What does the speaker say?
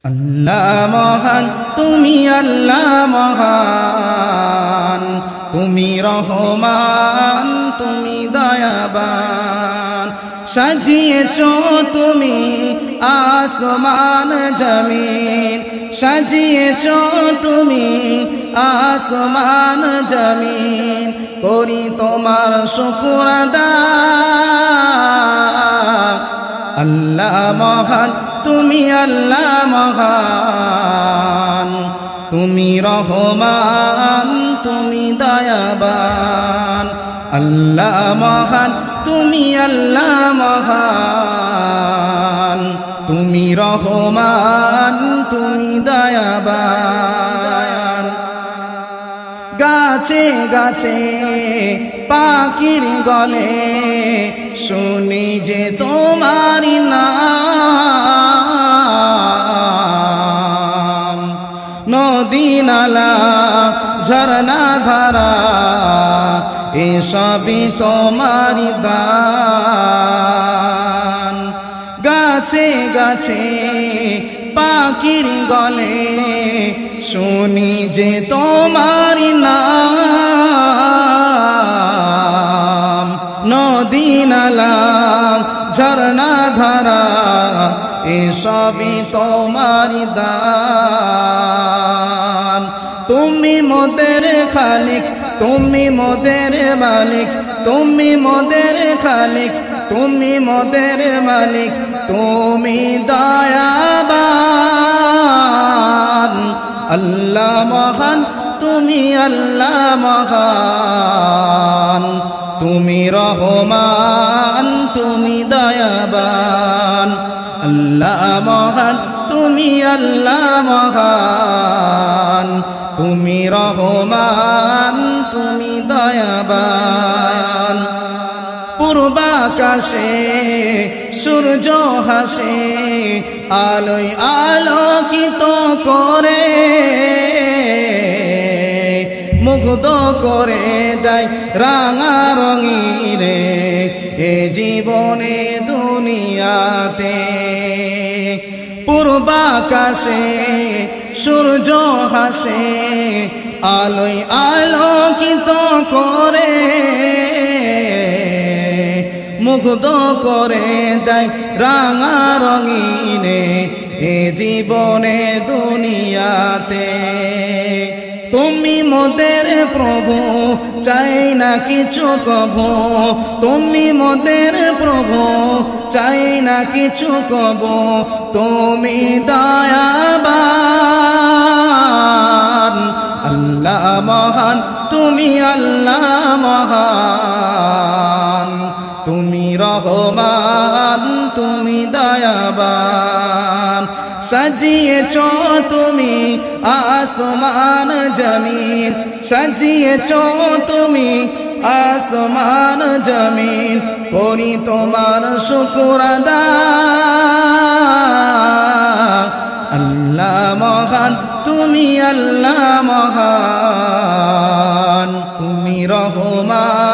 আল্লাহ মহান, তুমি আল্লাহ মহান, তুমি রহমান, তুমি দয়াবান। সাজিয়েছো তুমি আসমান জমিন, সাজিয়েছো তুমি আসমান জমিন, করি তোমার শুকর আদায়। আল্লাহ মহান, তুমি আল্লাহ মহান, তুমি রহমান, তুমি দয়াবান। আল্লাহ মহান, তুমি আল্লাহ মহান, তুমি রহমান, তুমি দয়াবান। গাছে গাছে পাখির গলে শুনি যে তোমার নাম, নদী নালা ঝরনা ধারা এসবই তোমার দান। গাছে গাছে পাখির গলে শুনি যে তোমার নাম, নদী নালা ঝরনা ধারা এসবই তোমার দান। তুমি মোদের খালিক, তুমি মোদের মালিক, তুমি মোদের খালিক, তুমি মোদের মালিক, তুমি দয়াবান। আল্লাহ মহান, তুমি আল্লাহ মহান, তুমি রহমান, তুমি দয়াবান। আল্লাহ মহান, তুমি আল্লাহ মহান, তুমি রহমান, তুমি দয়াবান। পূর্বাকাশে সূর্য হাসে আলোয় আলোকিত করে, মুগ্ধ করে দেয় রাঙা রঙিনে এ জীবনে দুনিয়াতে। পূর্বাকাশে সূর্য হাসে আলোয় আলোকিত করে, মুগ্ধ করে দেয় রাঙা রঙিনে এ জীবনে দুনিয়াতে। তুমি মোদের প্রভু, চাই না কিছু কভু, তুমি মোদের প্রভু, চাই না কিছু কভু, তুমি দয়াবান। আল্লাহ মহান, তুমি আল্লাহ মহান, তুমি রহমান, তুমি দয়াবান। সাজিয়েছো তুমি আসমান জমিন, সাজিয়েছো তুমি আসমান জমিন, করি তোমার শুকর আদায়। আল্লাহ মহান, তুমি আল্লাহ মহান, তুমি রহমান,